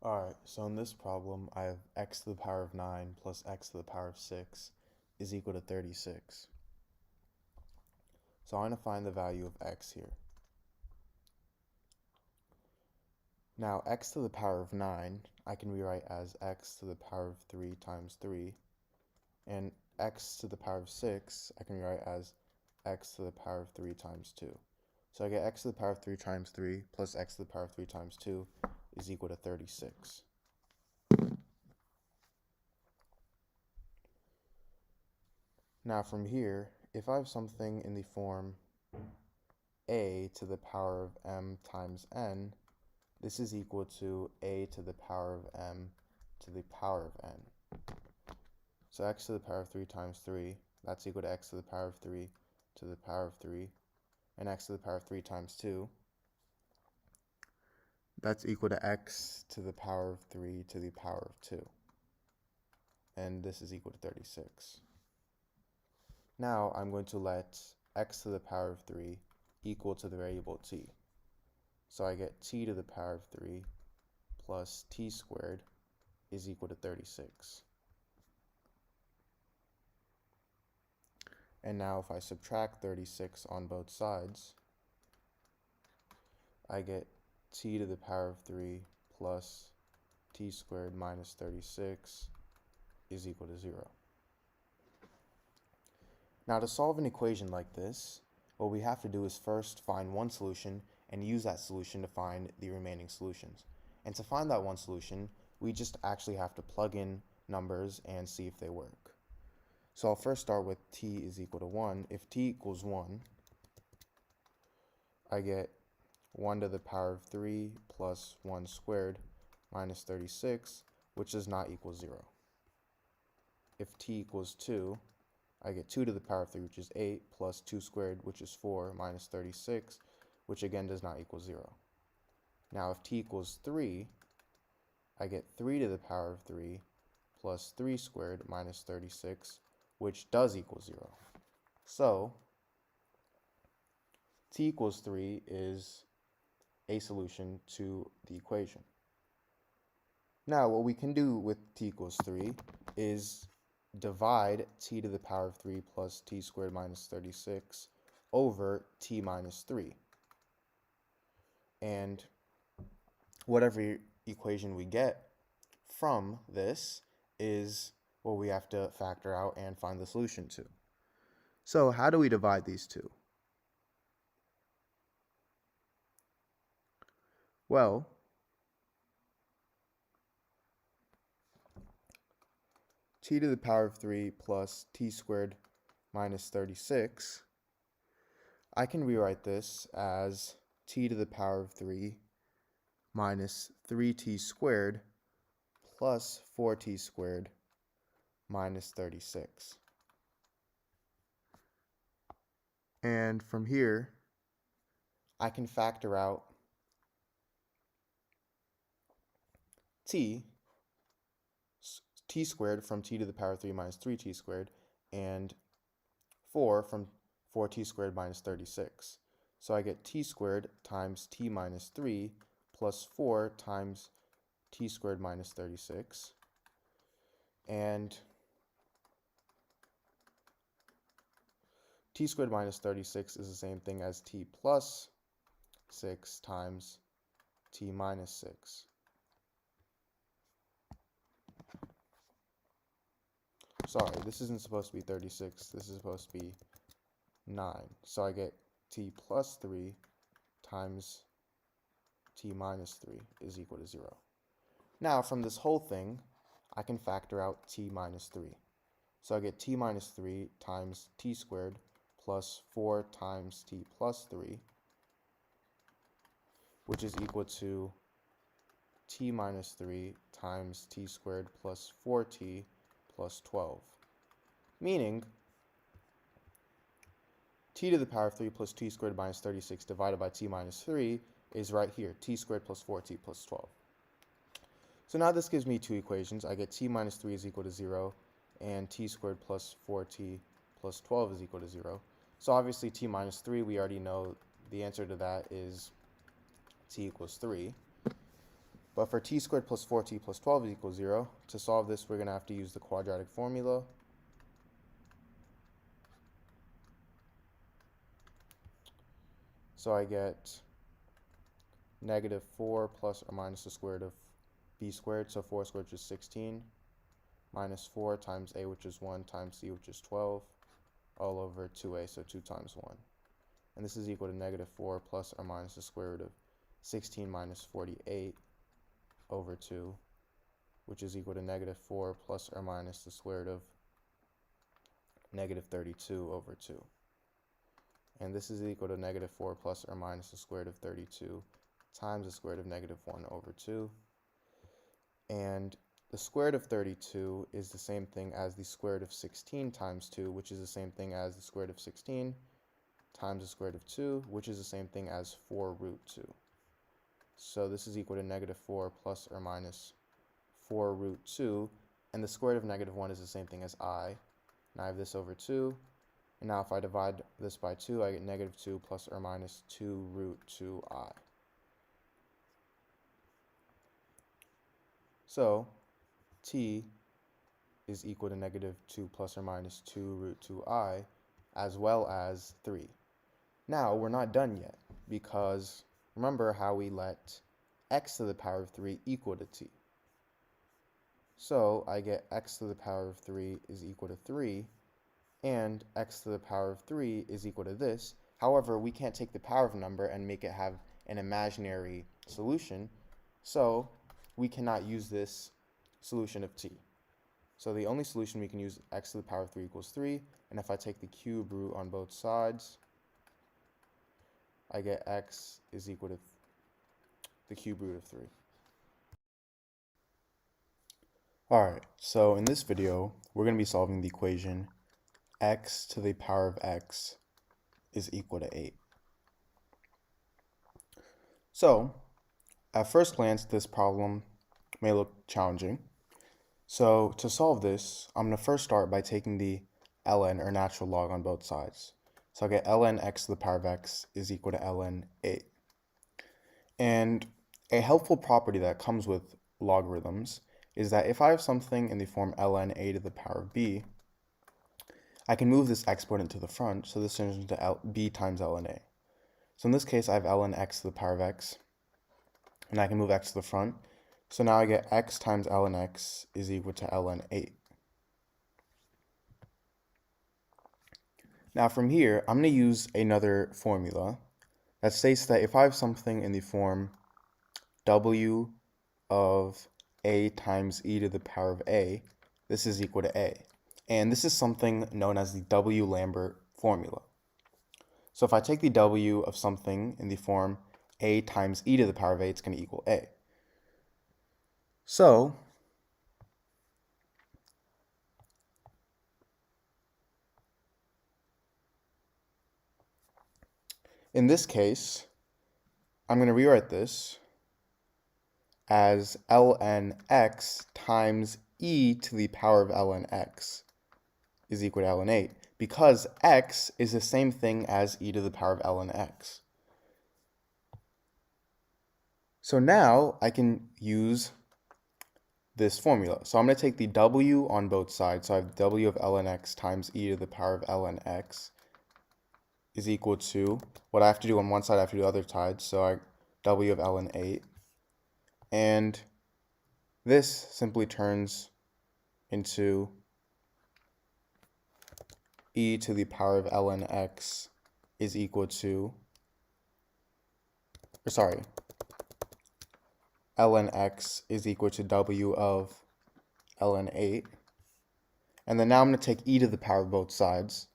Alright, so in this problem, I have x to the power of 9 plus x to the power of 6 is equal to 36. So I want to find the value of x here. Now, x to the power of 9, I can rewrite as x to the power of 3 times 3. And x to the power of 6, I can rewrite as x to the power of 3 times 2. So I get x to the power of 3 times 3 plus x to the power of 3 times 2 is equal to 36. Now from here, if I have something in the form a to the power of m times n, this is equal to a to the power of m to the power of n. So x to the power of 3 times 3, that's equal to x to the power of 3 to the power of 3, and x to the power of 3 times 2, that's equal to x to the power of 3 to the power of 2. And this is equal to 36. Now I'm going to let x to the power of 3 equal to the variable t. So I get t to the power of 3 plus t squared is equal to 36. And now if I subtract 36 on both sides, I get t to the power of 3 plus t squared minus 36 is equal to 0. Now to solve an equation like this, what we have to do is first find one solution and use that solution to find the remaining solutions. And to find that one solution, we just actually have to plug in numbers and see if they work. So I'll first start with t is equal to 1. If t equals 1, I get 1 to the power of 3 plus 1 squared minus 36, which does not equal 0. If t equals 2, I get 2 to the power of 3, which is 8, plus 2 squared, which is 4, minus 36, which again does not equal 0. Now if t equals 3, I get 3 to the power of 3, plus 3 squared, minus 36, which does equal 0. So t equals 3 is a solution to the equation. Now what we can do with t equals 3 is divide t to the power of 3 plus t squared minus 36 over t minus 3. And whatever equation we get from this is what we have to factor out and find the solution to. So how do we divide these two? Well, t to the power of 3 plus t squared minus 36, I can rewrite this as t to the power of 3 minus 3t squared plus 4t squared minus 36. And from here, I can factor out t squared from t to the power of 3 minus 3t squared, and 4 from 4t squared minus 36. So I get t squared times t minus 3 plus 4 times t squared minus 36. And t squared minus 36 is the same thing as t plus 6 times t minus 6. Sorry, this isn't supposed to be 36, this is supposed to be 9. So I get t plus 3 times t minus 3 is equal to 0. Now from this whole thing, I can factor out t minus 3. So I get t minus 3 times t squared plus 4 times t plus 3, which is equal to t minus 3 times t squared plus 4t plus 12, meaning t to the power of 3 plus t squared minus 36 divided by t minus 3 is right here, t squared plus 4t plus 12. So now this gives me two equations. I get t minus 3 is equal to 0, and t squared plus 4t plus 12 is equal to 0. So obviously t minus 3, we already know the answer to that is t equals 3. But for t squared plus 4t plus 12 equals 0, to solve this, we're going to have to use the quadratic formula. So I get negative 4 plus or minus the square root of b squared, so 4 squared, which is 16, minus 4 times a, which is 1, times c, which is 12, all over 2a, so 2 times 1. And this is equal to negative 4 plus or minus the square root of 16 minus 48 over 2, which is equal to negative 4 plus or minus the square root of negative 32 over 2. And this is equal to negative 4 plus or minus the square root of 32 times the square root of negative 1 over 2. And the square root of 32 is the same thing as the square root of 16 times 2, which is the same thing as the square root of 16 times the square root of 2, which is the same thing as 4 root 2. So this is equal to negative 4 plus or minus 4 root 2, and the square root of negative 1 is the same thing as I. And I have this over 2, and now if I divide this by 2, I get negative 2 plus or minus 2 root 2i. So t is equal to negative 2 plus or minus 2 root 2i, as well as 3. Now, we're not done yet, because remember how we let x to the power of 3 equal to t. So I get x to the power of 3 is equal to 3, and x to the power of 3 is equal to this. However, we can't take the power of a number and make it have an imaginary solution, so we cannot use this solution of t. So the only solution we can use, x to the power of 3 equals 3, and if I take the cube root on both sides, I get x is equal to the cube root of 3. Alright, so in this video, we're going to be solving the equation x to the power of x is equal to 8. So, at first glance, this problem may look challenging. So, to solve this, I'm going to first start by taking the ln, or natural log, on both sides. So I get ln x to the power of x is equal to ln 8. And a helpful property that comes with logarithms is that if I have something in the form ln a to the power of b, I can move this exponent to the front, so this turns into b times ln a. So in this case, I have ln x to the power of x, and I can move x to the front. So now I get x times ln x is equal to ln 8. Now from here, I'm going to use another formula that states that if I have something in the form w of a times e to the power of a, this is equal to a. And this is something known as the W-Lambert formula. So if I take the w of something in the form a times e to the power of a, it's going to equal a. So in this case, I'm going to rewrite this as ln x times e to the power of ln x is equal to ln 8, because x is the same thing as e to the power of ln x. So now I can use this formula. So I'm going to take the w on both sides. So I have w of ln x times e to the power of ln x is equal to, what I have to do on one side, I have to do the other side. So I w of ln 8. And this simply turns into e to the power of ln x is equal to, ln x is equal to w of ln 8. And then now I'm going to take e to the power of both sides.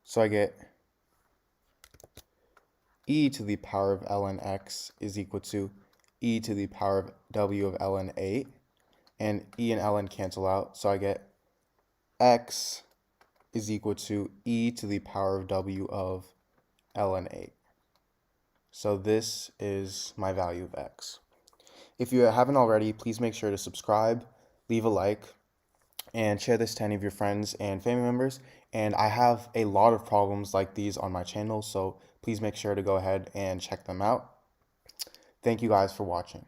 So I get e to the power of ln x is equal to e to the power of w of ln 8. And e and ln cancel out. So I get x is equal to e to the power of w of ln 8. So this is my value of x. If you haven't already, please make sure to subscribe, leave a like, and share this to any of your friends and family members. And I have a lot of problems like these on my channel, so please make sure to go ahead and check them out. Thank you guys for watching.